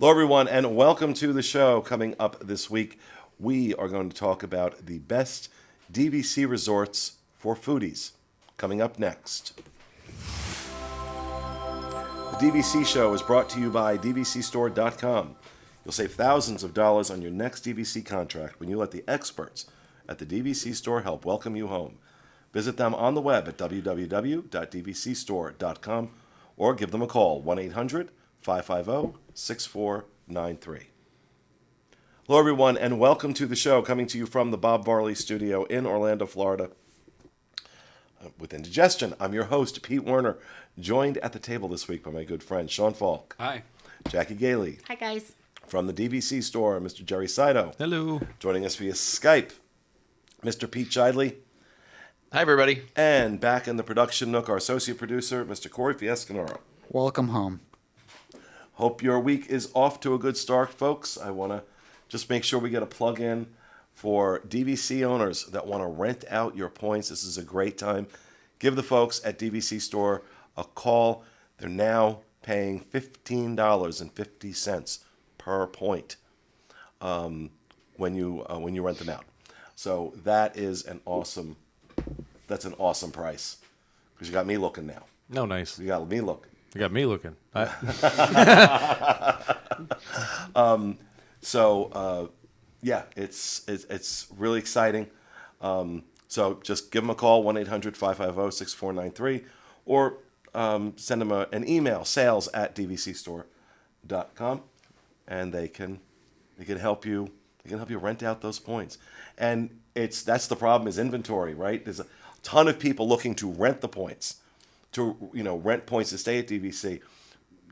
Hello, everyone, and welcome to the show. Coming up this week, we are going to talk about the best DVC resorts for foodies. Coming up next. The DVC show is brought to you by DVCstore.com. You'll save thousands of dollars on your next DVC contract when you let the experts at the DVC store help welcome you home. Visit them on the web at www.dvcstore.com or give them a call, 1-800-550-6493. Hello, everyone, and welcome to the show, coming to you from the Bob Varley studio in Orlando, Florida. With Indigestion, I'm your host, Pete Werner, joined at the table this week by my good friend, Sean Falk. Hi. Jackie Gailey. Hi, guys. From the DVC store, Mr. Jerry Saito. Hello. Joining us via Skype, Mr. Pete Chidley. Hi, everybody. And back in the production nook, our associate producer, Mr. Corey Fiescanaro. Welcome home. Hope your week is off to a good start, folks. I want to just make sure we get a plug in for DVC owners that want to rent out your points. This is a great time. Give the folks at DVC Store a call. They're now paying $15.50 per point when you rent them out. So that's an awesome price, because you got me looking now. No, nice. You got me looking. You got me looking. Yeah, it's really exciting. So just give them a call, 1-800-550-6493, or send them an email, sales@dvcstore.com, and they can help you. They can help you rent out those points. And that's the problem, is inventory, right? There's a ton of people looking to rent the points, to rent points to stay at DVC.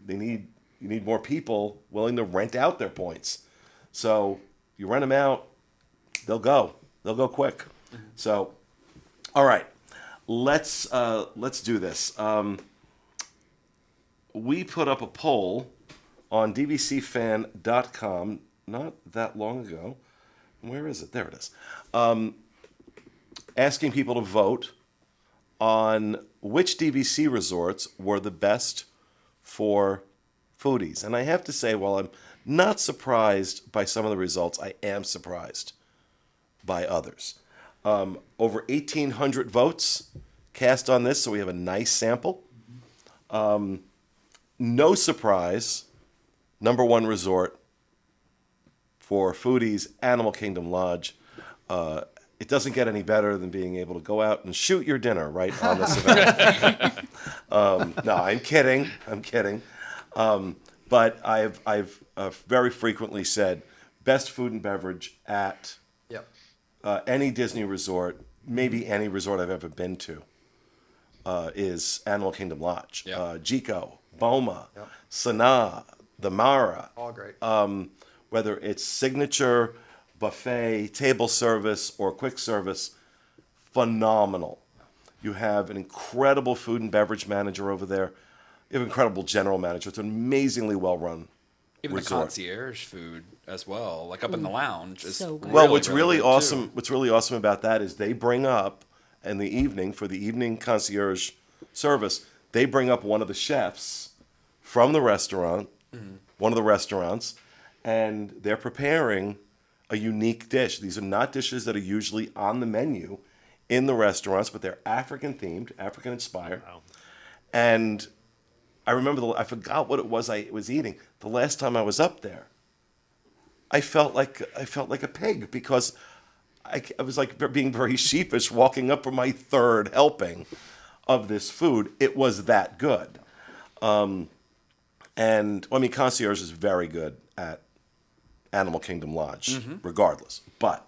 You need more people willing to rent out their points. So you rent them out, they'll go quick. So, all right, let's do this. We put up a poll on DVCFan.com not that long ago. Where is it? There it is. Asking people to vote on which DVC resorts were the best for foodies. And I have to say, while I'm not surprised by some of the results, I am surprised by others. Over 1,800 votes cast on this, so we have a nice sample. No surprise, number one resort for foodies, Animal Kingdom Lodge. It doesn't get any better than being able to go out and shoot your dinner right on this event. No, I'm kidding. But I've very frequently said best food and beverage at any Disney resort, maybe any resort I've ever been to, is Animal Kingdom Lodge. Jico, Boma, Sanaa, the Mara. All great. Whether it's signature, buffet, table service, or quick service, phenomenal. You have an incredible food and beverage manager over there. You have an incredible general manager. It's an amazingly well-run Even resort. the concierge food as well, like up in the lounge. Is So good. Well, really, what's really good, awesome, too. what's really awesome about that is they bring up in the evening, for the evening concierge service, they bring up one of the chefs from the restaurant, one of the restaurants, and they're preparing a unique dish. These are not dishes that are usually on the menu in the restaurants, but they're African themed, African inspired. Wow. And I remember, I forgot what it was I was eating. The last time I was up there, I felt like a pig, because I was like being very sheepish walking up for my third helping of this food. It was that good. Concierge is very good at Animal Kingdom Lodge, regardless. But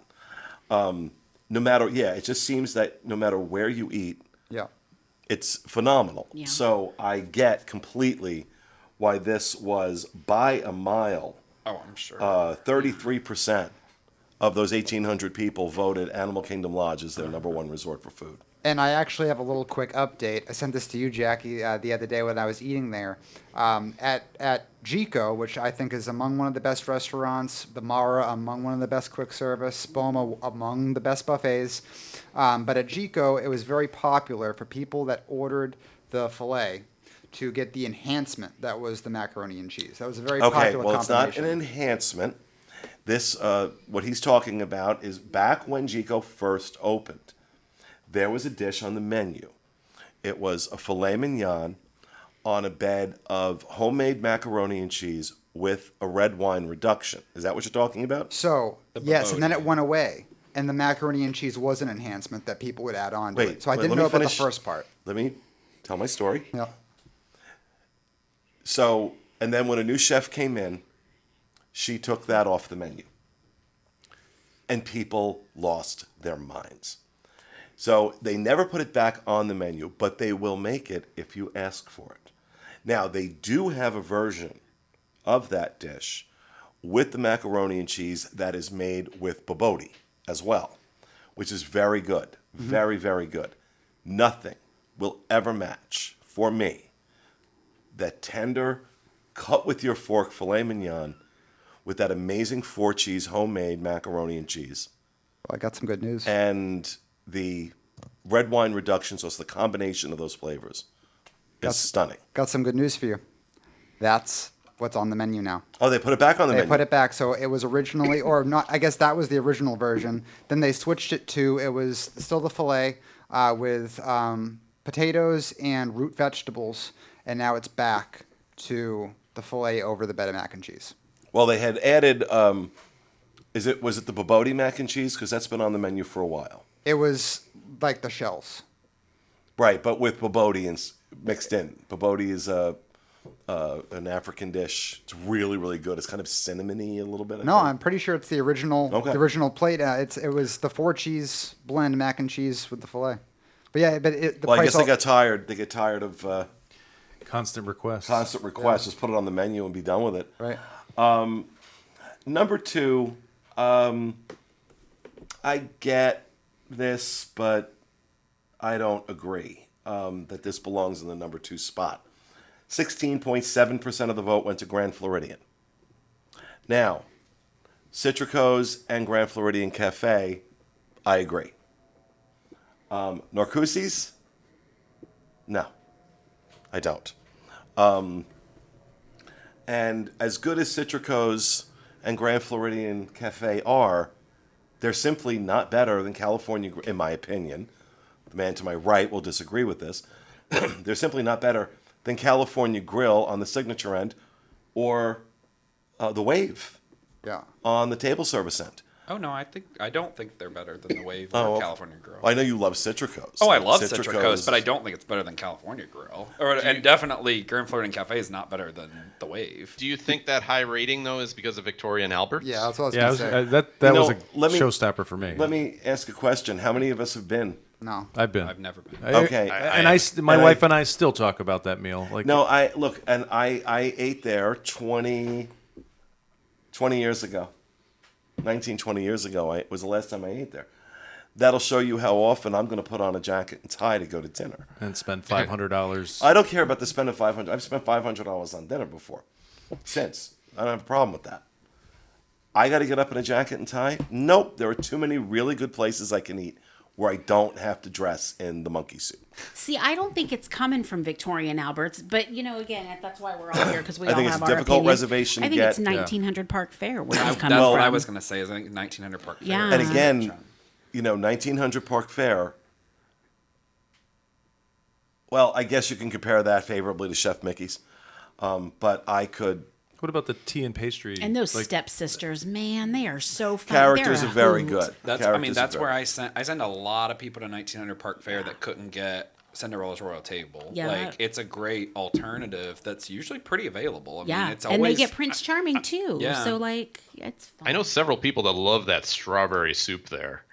it just seems that no matter where you eat, it's phenomenal. Yeah. So I get completely why this was by a mile. Oh, I'm sure. 33% of those 1,800 people voted Animal Kingdom Lodge as their number one resort for food. And I actually have a little quick update. I sent this to you, Jackie, the other day when I was eating there. At Jico, which I think is among one of the best restaurants, the Mara among one of the best quick service, Boma among the best buffets. But at Jico, it was very popular for people that ordered the filet to get the enhancement that was the macaroni and cheese. That was a very Okay, popular well, it's not combination. an enhancement. This, what he's talking about is back when Gico first opened, there was a dish on the menu. It was a filet mignon on a bed of homemade macaroni and cheese with a red wine reduction. Is that what you're talking about? So, yes, and then Babodi. it went away. And the macaroni and cheese was an enhancement that people would add on to Wait, it. So I wait, didn't let me know about the finish. first part. Let me tell my story. Yeah. So, and then when a new chef came in, she took that off the menu. And people lost their minds. So they never put it back on the menu, but they will make it if you ask for it. Now, they do have a version of that dish with the macaroni and cheese that is made with babodi as well, which is very good. Very, very good. Nothing will ever match, for me, that tender, cut with your fork filet mignon with that amazing 4-cheese homemade macaroni and cheese. Well, I got some good news. And the red wine reduction, so it's the combination of those flavors, is stunning. Got some good news for you. That's what's on the menu now. Oh, they put it back on the They menu. put it back. So it was originally, or not, I guess that was the original version. Then they switched it to, it was still the filet with potatoes and root vegetables. And now it's back to the filet over the bed of mac and cheese. Well, they had added, was it the babodi mac and cheese? Because that's been on the menu for a while. It was like the shells. Right, but with babodi mixed in. Babodi is an African dish. It's really, really good. It's kind of cinnamony a little bit. I No, think. I'm pretty sure it's the original. Okay. The original plate. It was the 4-cheese blend mac and cheese with the filet. But yeah, but the Well, I price. guess they got tired. They get tired of Constant requests. constant requests. Just put it on the menu and be done with it. Right. Number 2, I get this, but I don't agree that this belongs in the number 2 spot. 16.7% of the vote went to Grand Floridian. Now, Citrico's and Grand Floridian Cafe, I agree. Norcusi's? No, I don't. And as good as Citrico's and Grand Floridian Cafe are, they're simply not better than California, in my opinion. The man to my right will disagree with this. They're simply not better than California Grill on the signature end or the Wave Yeah. on the table service end. Oh no, I don't think they're better than the Wave Oh, or okay. California Grill. Well, I know you love Citrico's. Oh, I love Citrico's, but I don't think it's better than California Grill. And definitely Grand Floridian Cafe is not better than the Wave. Do you think that high rating though is because of Victoria and Albert? Yeah, that's what I was Yeah, going to say. that You was know, a let me- showstopper for me. Let me ask a question. How many of us have been? No. I've been. I've never been. Okay. My and wife and I still talk about that meal. Like, No, I ate there 20 years ago. 19, 20 years ago, was the last time I ate there. That'll show you how often I'm going to put on a jacket and tie to go to dinner. and spend $500. I don't care about the spend of $500. I've spent $500 on dinner before. Since. I don't have a problem with that. I got to get up in a jacket and tie? Nope. There are too many really good places I can eat where I don't have to dress in the monkey suit. See, I don't think it's coming from Victoria and Albert's, but again, that's why we're all here because we I all think it's have a our difficult opinions. reservation I to think get. it's 1900 Park Fair where it's coming That's from. what I was going to say. Is I think 1900 Park Fair. Yeah. And again, 1900 Park Fair. Well, I guess you can compare that favorably to Chef Mickey's. But I could. What about the tea and pastry? And those like, stepsisters, man, they are so fun. Characters They're are a very hoot. good. That's Characters that's are where very- I send a lot of people to 1900 Park Fair that couldn't get Cinderella's Royal Table. Yeah. Like it's a great alternative that's usually pretty available. I Yeah, mean, it's and always they get Prince Charming too. Yeah. So it's fun. I know several people that love that strawberry soup there,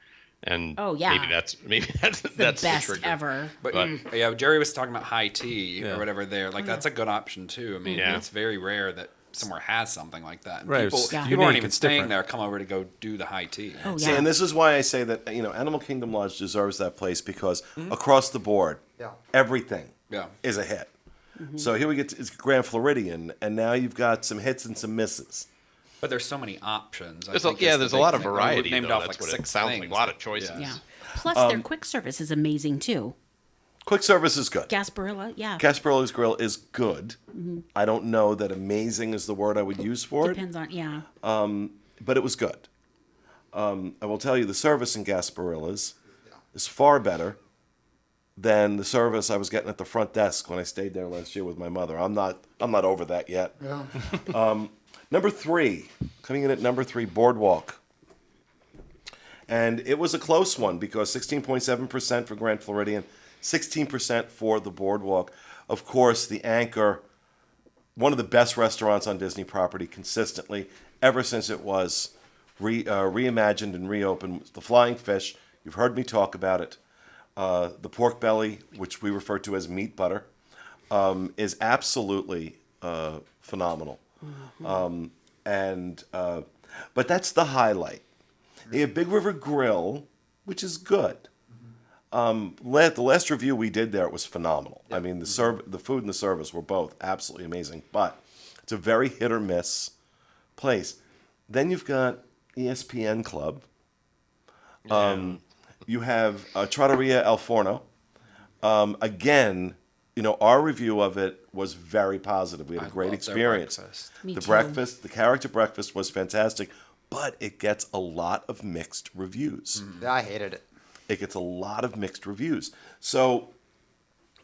and Oh, yeah. maybe that's the that's best the trigger. ever. But But- yeah, Jerry was talking about high tea Yeah. or whatever there. Like that's a good option too. I mean, Yeah. it's very rare that somewhere has something like that. And Right, people, it's Yeah. people aren't unique, even it's staying different. there. Come over to go do the high tea. Oh See, yeah. and this is why I say that Animal Kingdom Lodge deserves that place because across the board, Yeah. everything Yeah. is a hit. So here we get to it's Grand Floridian, and now you've got some hits and some misses. But there's so many options. I There's think a, yeah, is the there's a big lot of thing. I mean, variety. We've named though. off That's like what it 6 sounds things. like. A lot of that- choices. Yeah. Yeah. Plus, their quick service is amazing too. Quick service is good. Gasparilla, yeah. Gasparillo's Grill is good. I don't know that amazing is the word I would use for it, Depends on, yeah. but it was good. I will tell you, the service in Gasparilla's is far better than the service I was getting at the front desk when I stayed there last year with my mother. I'm not over that yet. Yeah. Number 3, coming in at number 3, Boardwalk. And it was a close one because 16.7% for Grand Floridian, 16% for the Boardwalk. Of course, the anchor, one of the best restaurants on Disney property consistently, ever since it was reimagined and reopened. The Flying Fish, you've heard me talk about it. The pork belly, which we refer to as meat butter, is absolutely phenomenal. But that's the highlight. They have Big River Grill, which is good. The last review we did there, it was phenomenal. I mean, the food and the service were both absolutely amazing. But it's a very hit or miss place. Then you've got ESPN Club. You have Trattoria Al Forno. Again, our review of it was very positive. We had a great love their experience. breakfast. Me The too. breakfast, the character breakfast was fantastic, but it gets a lot of mixed reviews. I hated it. It gets a lot of mixed reviews. So,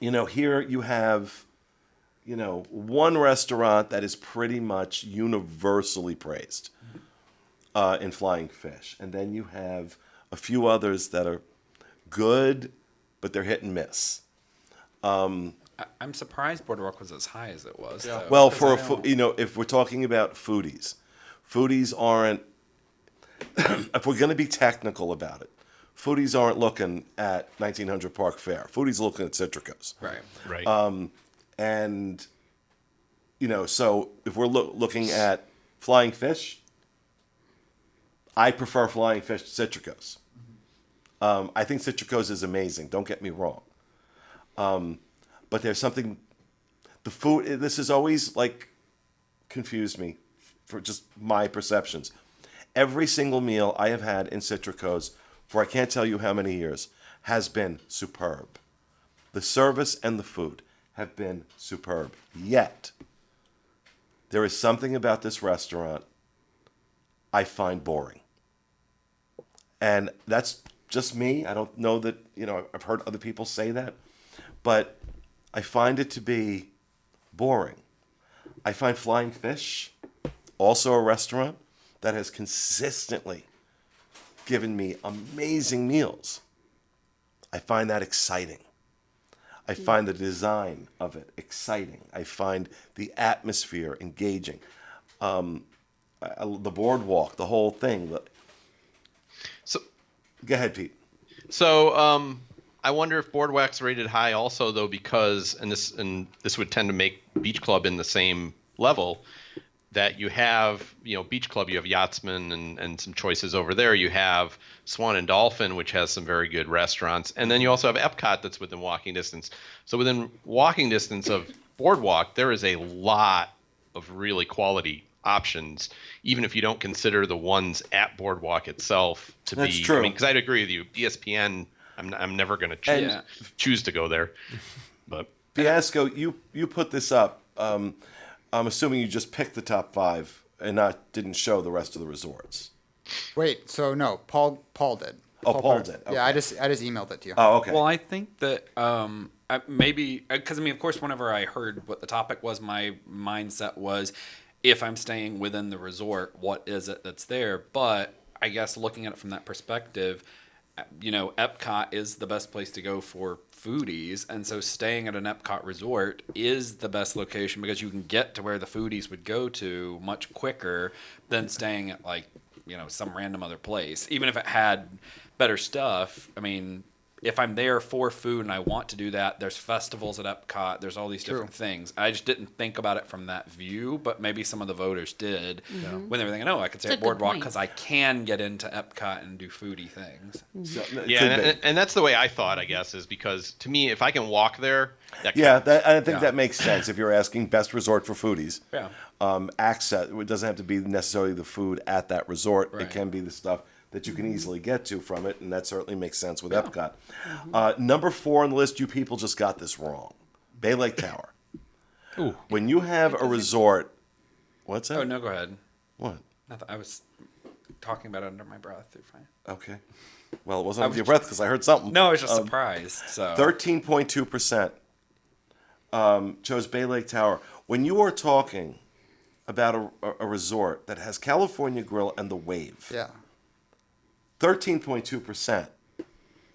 here you have, one restaurant that is pretty much universally praised in Flying Fish. And then you have a few others that are good, but they're hit and miss. I'm surprised Boardwalk was as high as it was. though, Well, 'cause for I don't- if we're talking about foodies aren't. If we're going to be technical about it, foodies aren't looking at 1900 Park Fair. Foodies looking at Citrico's. Right. Right. And so if we're looking at Flying Fish, I prefer Flying Fish to Citrico's. I think Citrico's is amazing. Don't get me wrong. But there's something. The food. This has always confused me for just my perceptions. Every single meal I have had in Citrico's for I can't tell you how many years has been superb. The service and the food have been superb. Yet there is something about this restaurant I find boring. And that's just me. I don't know that, I've heard other people say that, but I find it to be boring. I find Flying Fish also a restaurant that has consistently given me amazing meals. I find that exciting. I find the design of it exciting. I find the atmosphere engaging. The boardwalk, the whole thing. So, Go ahead, Pete. so I wonder if Boardwalk's rated high also though because and this would tend to make Beach Club in the same level. That you have, Beach Club, you have Yachtsman and some choices over there. You have Swan and Dolphin, which has some very good restaurants. And then you also have Epcot that's within walking distance. So within walking distance of Boardwalk, there is a lot of really quality options, even if you don't consider the ones at Boardwalk itself to That's be. true. I mean, because I'd agree with you. ESPN, I'm never going to choose to go there. But Fiasco, you put this up. I'm assuming you just picked the top 5 and didn't show the rest of the resorts. Wait, so no, Paul did. Oh, Paul did. did. Yeah, I Okay. just emailed it to you. Oh, okay. Well, I think that maybe because of course, whenever I heard what the topic was, my mindset was, if I'm staying within the resort, what is it that's there? But I guess looking at it from that perspective, Epcot is the best place to go for foodies, and so staying at an Epcot resort is the best location because you can get to where the foodies would go to much quicker than staying at some random other place. Even if it had better stuff, I mean, if I'm there for food and I want to do that, there's festivals at Epcot, there's all these different things. I just didn't think about it from that view, but maybe some of the voters did when they were thinking, I could stay It's a at good Boardwalk point. because I can get into Epcot and do foodie things. So, it yeah, could be. and that's the way I thought, I guess, is because to me, if I can walk there, that Yeah, counts. I think that makes sense if you're asking best resort for foodies. Yeah. Access, it doesn't have to be necessarily the food at that resort. It Right. can be the stuff that you can easily get to from it, and that certainly makes sense with Epcot. Number 4 on the list, you people just got this wrong. Bay Lake Tower. Ooh. When you have a resort, what's that? Oh, no, go ahead. What? Nothing. I was talking about it under my breath. You're fine. Okay. Well, it wasn't under your breath because I heard something. No, I was just surprised. So 13.2% chose Bay Lake Tower. When you are talking about a resort that has California Grill and the Wave, Yeah. 13.2%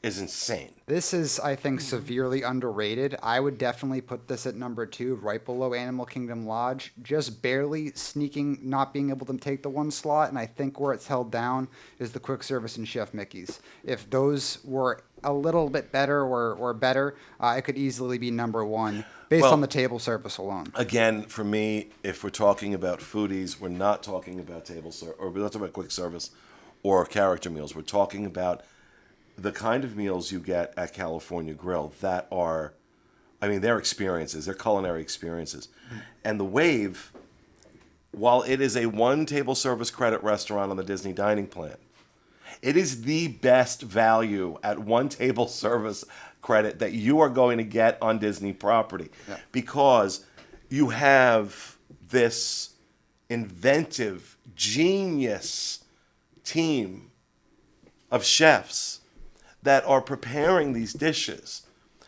is insane. This is, I think, severely underrated. I would definitely put this at number 2, right below Animal Kingdom Lodge. Just barely sneaking, not being able to take the one slot. And I think where it's held down is the quick service and Chef Mickey's. If those were a little bit better or better, it could easily be number 1 based Well, on the table service alone. Again, for me, if we're talking about foodies, we're not talking about table service, or we're not talking about quick service or character meals. We're talking about the kind of meals you get at California Grill that are, I mean, they're experiences, they're culinary experiences. And the Wave, while it is a 1 table service credit restaurant on the Disney dining plan, it is the best value at 1 table service credit that you are going to get on Disney property, because you have this inventive, genius team of chefs that are preparing these dishes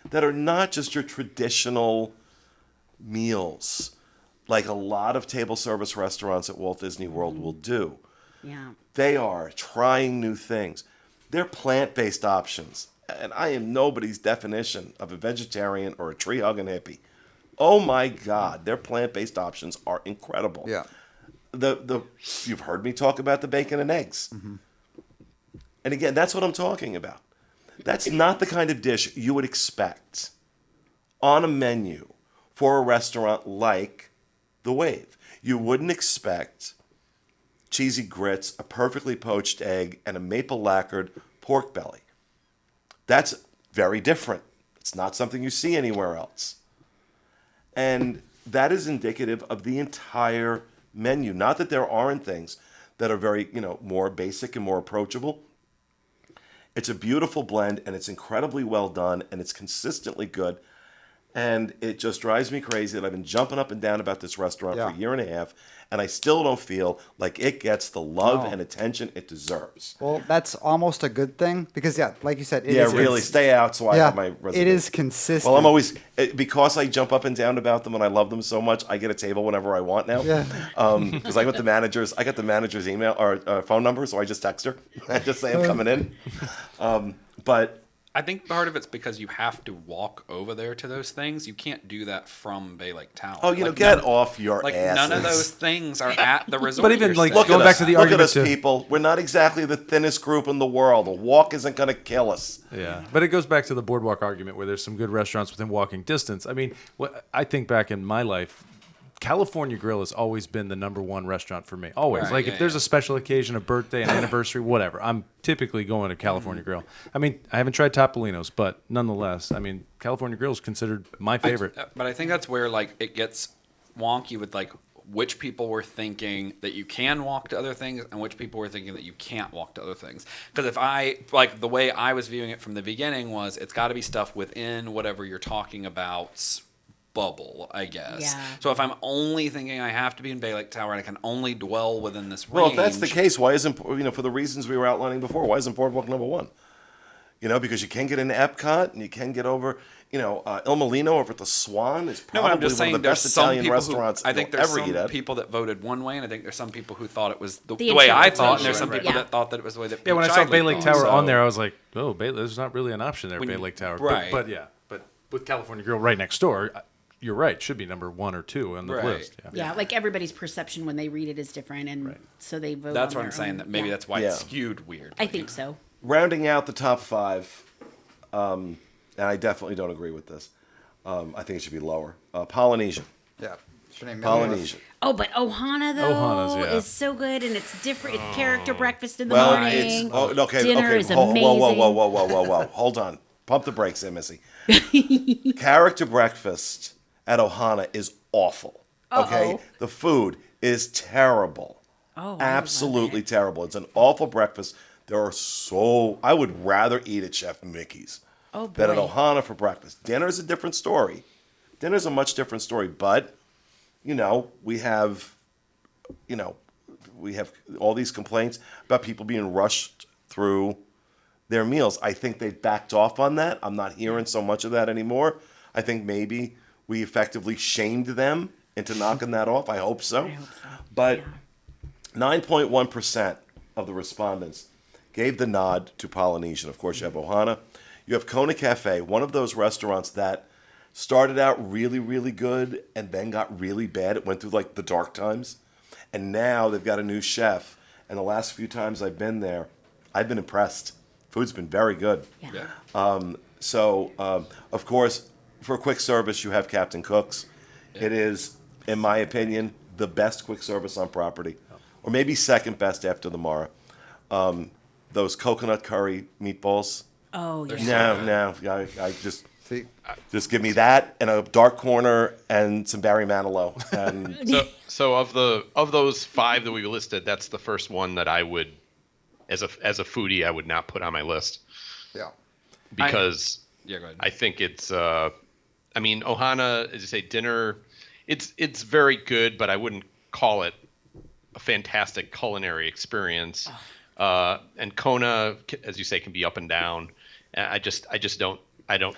that are not just your traditional meals like a lot of table service restaurants at Walt Disney World will do. Yeah. They are trying new things. They're plant-based options. And I am nobody's definition of a vegetarian or a tree-hugging hippie. Oh my God, their plant-based options are incredible. Yeah. You've heard me talk about the bacon and eggs. Mm-hmm. And again, that's what I'm talking about. That's not the kind of dish you would expect on a menu for a restaurant like the Wave. You wouldn't expect cheesy grits, a perfectly poached egg, and a maple lacquered pork belly. That's very different. It's not something you see anywhere else. And that is indicative of the entire menu. Not that there aren't things that are very, more basic and more approachable. It's a beautiful blend, and it's incredibly well done, and it's consistently good. And it just drives me crazy that I've been jumping up and down about this restaurant for a year and a half, and I still don't feel like it gets the love and attention it deserves. Well, that's almost a good thing because, like you said, really, stay out so I have my reservation. It is consistent. Well, I'm always, because I jump up and down about them and I love them so much, I get a table whenever I want now. Yeah. Because I got the manager's email or phone number, so I just text her. I just say I'm coming in. But I think part of it's because you have to walk over there to those things. You can't do that from Bay Lake Tower. Oh, get off your asses. None of those things are at the resort. But even, you're like, staying. going back to the look argument at us, to- people. We're not exactly the thinnest group in the world. A walk isn't going to kill us. Yeah, but it goes back to the Boardwalk argument where there's some good restaurants within walking distance. I mean, what I think back in my life, California Grill has always been the number 1 restaurant for me. Always. Right, Like, yeah, if there's yeah. a special occasion, a birthday, an anniversary, whatever, I'm typically going to California Grill. I mean, I haven't tried Topolino's, but nonetheless, I mean, California Grill is considered my favorite. But I think that's where it gets wonky with which people were thinking that you can walk to other things and which people were thinking that you can't walk to other things. Because if the way I was viewing it from the beginning was it's got to be stuff within whatever you're talking about bubble, I guess. Yeah. So if I'm only thinking I have to be in Bay Lake Tower and I can only dwell within this range. Well, if that's the case, why isn't, for the reasons we were outlining before, why isn't Boardwalk number 1? Because you can get into Epcot and you can get over, Il Molino over at the Swan is No, probably I'm just one saying of the there's best some Italian people restaurants who I think you'll there's ever eat some at. people that voted one way, and I think there's some people who thought it was the The way I thought, and interpretation. there's some people Yeah. that thought that it was the way that Yeah, when I Peach saw Shively Bay Lake thought, Tower so- on there, I was like, oh, there's not really an option there, When Bay you- Lake Tower. right. But with California Grill right next door, you're right, should be number 1 or 2 on the Right. list. Yeah, like everybody's perception when they read it is different, and so they vote. That's on what I'm their saying. own. That maybe Yeah. that's why Yeah. it's skewed weird. I think so. Rounding out the top 5, and I definitely don't agree with this. I think it should be lower. Polynesian. Yeah. Should I name Polynesian. Oh, but Ohana though Ohana's, yeah. is so good, and it's different. It's character breakfast in the Well, morning. okay. Dinner is Whoa, amazing. whoa. Hold on. Pump the brakes there, Missy. Character breakfast at Ohana is awful. Okay? Uh-oh. The food is terrible. Oh, I love Absolutely it. terrible. It's an awful breakfast. I would rather eat at Chef Mickey's than at boy. Ohana for breakfast. Dinner's a different story. Dinner's a much different story, but we have all these complaints about people being rushed through their meals. I think they've backed off on that. I'm not hearing so much of that anymore. I think maybe we effectively shamed them into knocking that off. I hope so. But 9.1% of the respondents gave the nod to Polynesian. Of course, you have Ohana. You have Kona Cafe, one of those restaurants that started out really, really good and then got really bad. It went through like the dark times. And now they've got a new chef. And the last few times I've been there, I've been impressed. Food's been very good. Yeah. Of course, for quick service, you have Captain Cook's. It is, in my opinion, the best quick service on property, or maybe second best after the Mara. Those coconut curry meatballs. Oh, yeah. No, I See, just give me that and a dark corner and some Barry Manilow. And So of those 5 that we listed, that's the first one that I would, as a foodie, I would not put on my list yeah. because Yeah, go ahead. I think it's. Ohana, as you say, dinner. It's very good, but I wouldn't call it a fantastic culinary experience. And Kona, as you say, can be up and down. I just don't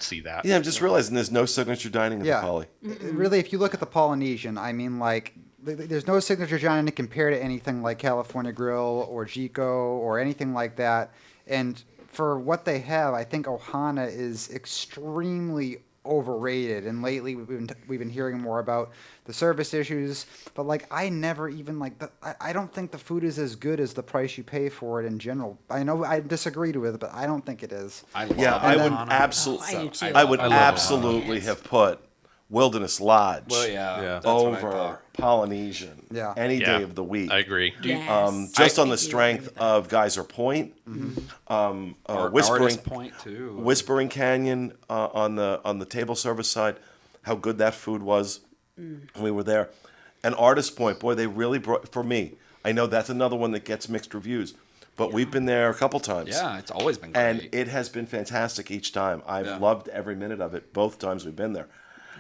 see that. yeah, I'm just realizing there's no signature dining at Yeah. the Poly. Really, if you look at the Polynesian, I mean, like, there's no signature dining compared to anything like California Grill or Jico or anything like that. And for what they have, I think Ohana is extremely overrated. And lately, we've been hearing more about the service issues. But like, I never even like I don't think the food is as good as the price you pay for it in general. I know I disagreed with it, but I don't think it is. I love Yeah, I would Ohana. absolutely, I do too. I would I love absolutely have put Wilderness Lodge Well, yeah. Yeah. That's what I over thought. Polynesian Yeah. any Yeah, day of the week. I agree. Yes. Just on I the do strength agree with that. of Geyser Point, Or Whispering Artist Point too. Whispering Canyon on the table service side, how good that food was when we were there, and Artist Point, boy, they really brought for me. I know that's another one that gets mixed reviews, but we've been there a couple times. Yeah, it's always been great. And it has been fantastic each time. I've Yeah. loved every minute of it, both times we've been there.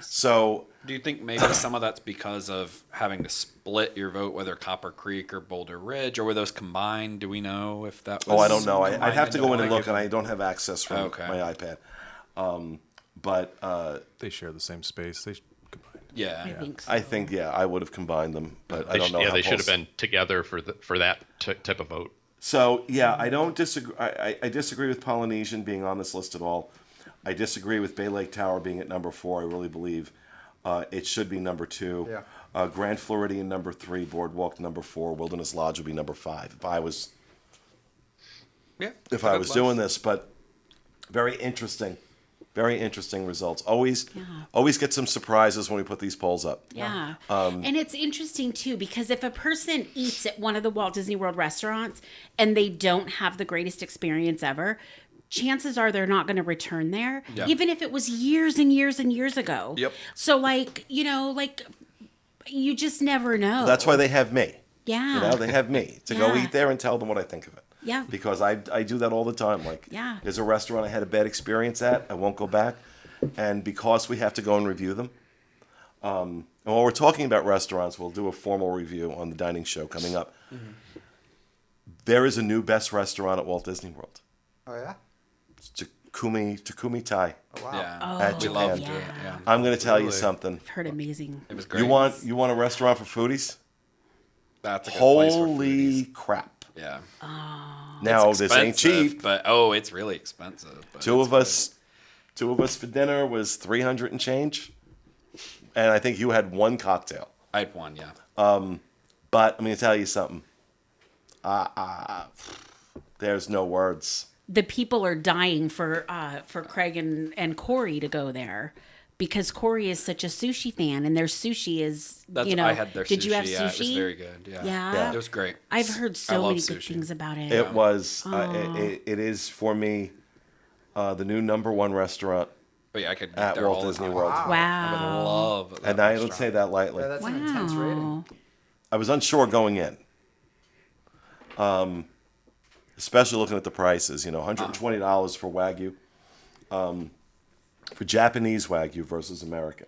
So, Do you think maybe some of that's because of having to split your vote, whether Copper Creek or Boulder Ridge, or were those combined? Do we know if that was I don't know. I'd combined have to go in into and one? look, and I don't have access from Okay. my iPad. But They share the same space. They combined. Yeah. I think so. I think, I would have combined them, but I don't know. Yeah, how they should have close. been together for that type of vote. So, I don't disagree. I disagree with Polynesian being on this list at all. I disagree with Bay Lake Tower being at number 4. I really believe it should be number 2. Yeah. Grand Floridian number 3. Boardwalk number 4. Wilderness Lodge would be number 5 if I was Yeah. doing this. But very interesting results. Always get some surprises when we put these polls up. Yeah. And it's interesting, too, because if a person eats at one of the Walt Disney World restaurants and they don't have the greatest experience ever, chances are they're not going to return there, Yeah. even if it was years and years and years ago. Yep. So, you just never know. That's why they have me. Yeah. They have me to go Yeah. eat there and tell them what I think of it. Yeah. Because I do that all the time. Like, Yeah. there's a restaurant I had a bad experience at. I won't go back. And because we have to go and review them. And while we're talking about restaurants, we'll do a formal review on the dining show coming up. Mm-hmm. There is a new best restaurant at Walt Disney World. Oh yeah. It's Takumi Thai. Oh, wow. Yeah. At We Japan. loved yeah. it. Yeah. I'm going to tell you Really? something. I've heard amazing. It was great. You want a restaurant for foodies? That's a good place for Holy foodies. crap. Yeah. Now, It's this ain't expensive, cheap. But it's really expensive. But Two it's of us for dinner was 300 and change, and I think you had one cocktail. I had one, yeah. But I'm going to tell you something. There's no words. The people are dying for Craig and Corey to go there because Corey is such a sushi fan and their sushi is, That's, you know. I had their did sushi. you have Yeah, sushi? it was very good. Yeah. Yeah. It was great. I've heard I so love many good sushi. things about it. It was. It is for me the new number 1 restaurant But yeah, I could eat at there Walt all the Disney time. World. I would Wow. love that And I don't restaurant. say that lightly. Yeah, that's an intense rating. Wow. I was unsure going in. especially looking at the prices. $120 for Wagyu, for Japanese Wagyu versus American,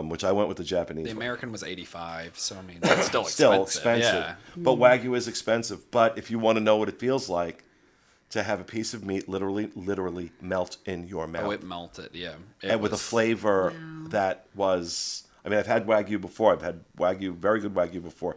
which I went with the Japanese. The Wagyu. American was 85, so I mean, it's still expensive. Still expensive. Yeah. But Wagyu is expensive. But if you want to know what it feels like to have a piece of meat literally melt in your mouth. Oh, it melted, yeah. And with a flavor that was, I mean, I've had Wagyu before. I've had Wagyu, very good Wagyu before.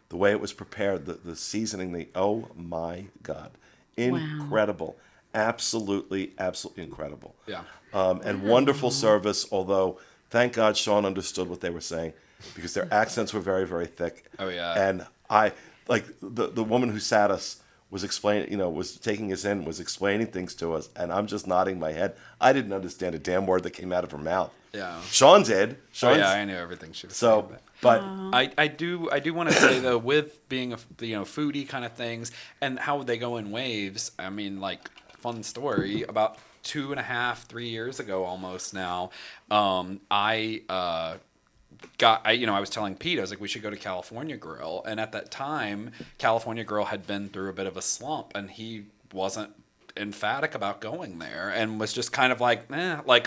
The way it was prepared, the seasoning, oh my God. Incredible. Absolutely incredible. Yeah. And wonderful service, although thank God Sean understood what they were saying because their accents were very, very thick. Oh, yeah. And I, like, the woman who sat us was explaining, was taking us in, was explaining things to us, and I'm just nodding my head. I didn't understand a damn word that came out of her mouth. Yeah. Sean did. Oh, yeah, I knew everything she was saying. But I do want to say though, with being a foodie kind of things and how they go in waves. I mean, like, fun story about 2.5-3 years ago almost now. I was telling Pete, I was like, we should go to California Grill, and at that time, California Grill had been through a bit of a slump, and he wasn't emphatic about going there and was just kind of like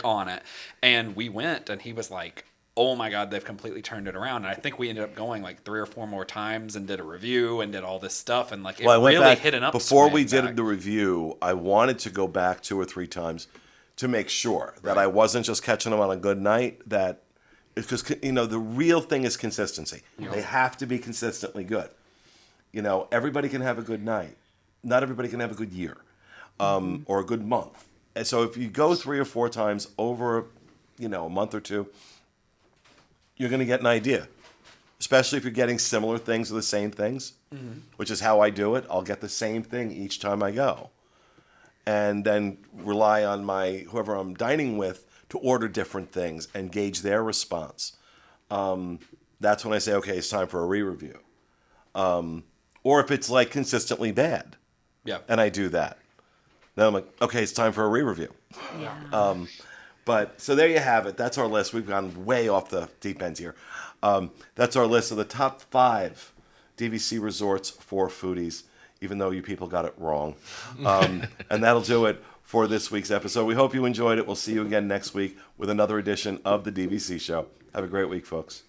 on it. And we went, and he was like, oh my God, they've completely turned it around. And I think we ended up going like 3 or 4 more times and did a review and did all this stuff. And like, it really hit an upswing. Before we did the review, I wanted to go back 2 or 3 times to make sure that I wasn't just catching them on a good night. That because the real thing is consistency. They have to be consistently good. Everybody can have a good night. Not everybody can have a good year, or a good month. And so if you go 3 or 4 times over, a month or 2. You're going to get an idea, especially if you're getting similar things or the same things, which is how I do it. I'll get the same thing each time I go, and then rely on whoever I'm dining with to order different things and gauge their response. That's when I say, okay, it's time for a re-review. Or if it's like consistently bad, and I do that, then I'm like, okay, it's time for a re-review. Yeah. But so there you have it. That's our list. We've gone way off the deep end here. That's our list of the top 5 DVC resorts for foodies, even though you people got it wrong. And that'll do it for this week's episode. We hope you enjoyed it. We'll see you again next week with another edition of the DVC Show. Have a great week, folks.